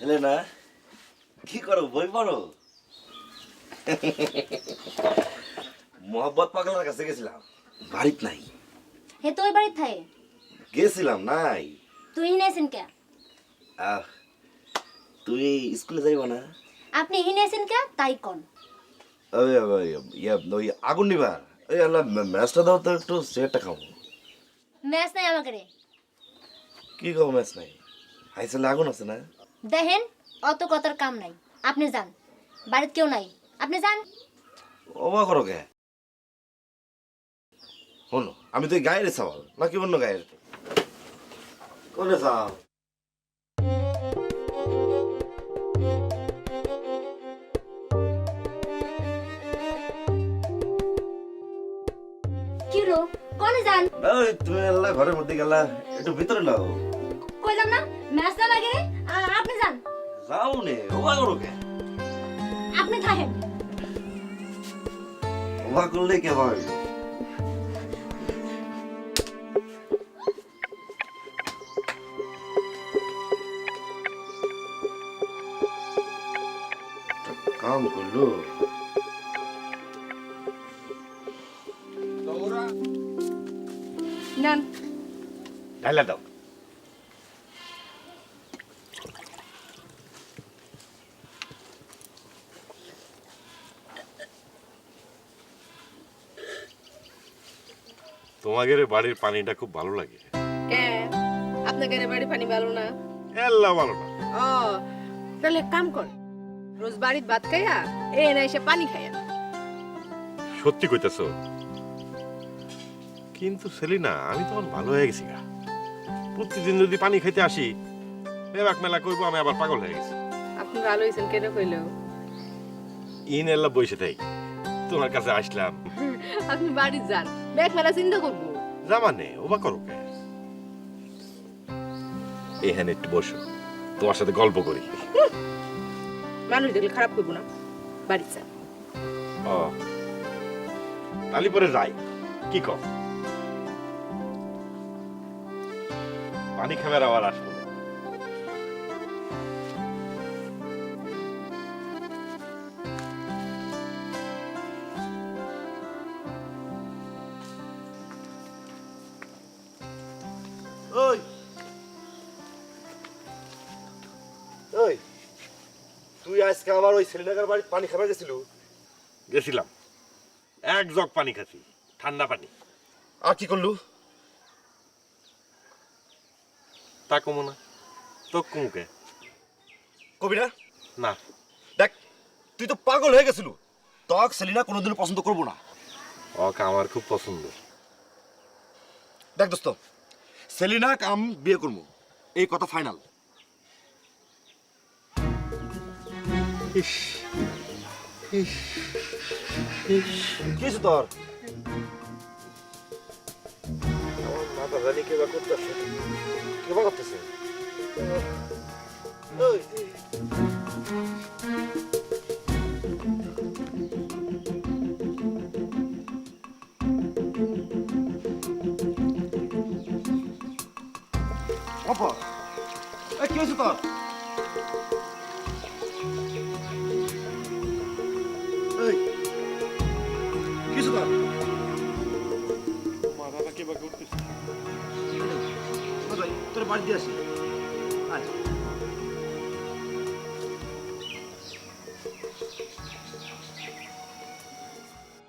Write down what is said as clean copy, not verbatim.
Helena কি করো বই পড়ো? মোহাম্মদ পাগলার কাছে গেছিলাম, বাড়িত নাই। হে তো ওই বাড়ির থাকে। গেছিলাম নাই। তুই নেছেন কে? আহ তুই স্কুলে যাইব না? আপনি নেছেন কে তাই কোন? ওই ওই ওই আগুন নিবার ওই আল্লাহ ম্যাচটা দাও তো একটু, সিগারেটটা খাবো। ম্যাচ নাই আমাকে রে। কি খাবো ম্যাচ নাই? হাইসেলে আগুন আছে না? দেখেন অত কথার কাম নাই, আপনি যান। বাড়িতে কেউ নাই, আপনি যান। অবাক করো কে? শোনো, আমি তো গায়ের চাওয়াল নাকি অন্য গায়ের? কোনে চাও? কি রো কোনে যান? ওই তুমি আল্লাহ ঘরের মধ্যে গেলা, একটু ভিতরে নাও। কইলাম না ম্যাচ না লাগে রে। আপনি যান। যাও নে, অবাক করো কে? আপনি থাকেন। অবাক করলে কে হয়? কাম করলো। নেন ঢাইলা দাও। তোমাদের বাড়ির পানিটা খুব ভালো লাগে। কে আপনাদের বাড়ি পানি ভালো না? এল্লা ভালো না। ও তাহলে এক কাম কর, রোজ বাড়ির ভাত খাইয়া এ না এসে পানি খাইয়া। সত্যি কইতেছ? কিন্তু সেলিনা, আমি তখন ভালো হয়ে গেছি গা। প্রতিদিন যদি পানি খাইতে আসি, মেলাক মেলা করবো, আমি আবার পাগল হয়ে গেছি। আপনি ভালো হয়েছেন কেন কইলেও? ইন এল্লা বসে থাই, তোমার কাছে আসলাম। আপনি বাড়ি যান, ব্যাগ মেলা চিন্তা করবো। জামানে ওবা করো কে? এখানে একটু বসো, তোমার সাথে গল্প করি। মানুষ দেখলে খারাপ করবো না, বাড়ি যান। ও তালি পরে যাই, কি কর? পানি খাবার আবার আসবো। ওই ওই তুই আজকে আবার ওই সেলিনাগার বাড়ি পানি খাবার গেছিল? গেছিলাম, এক জগ পানি খাচ্ছি, ঠান্ডা পানি। আর কি করলু? তা কমো না তো কমুকে? কবি না? না। দেখ, তুই তো পাগল হয়ে গেছিল। তক সেলিনা কোনোদিনও পছন্দ করবো না। ওকে আমার খুব পছন্দ। দেখ দোস্ত, সেলিনা কাম বিয়ে করবো, এই কথা ফাইনাল। ইস ইস ইস, কি হয়েছে তোর? আমার মাথা জানি কেবা করতেছে। কেবা করতেছে? ওই, অপর, এই কি হয়েছে তোর? এই, কি হয়েছে তোর? মাথাটা কেবা করতেছে। তোর বাড়ি দিয়ে আসি। আয়।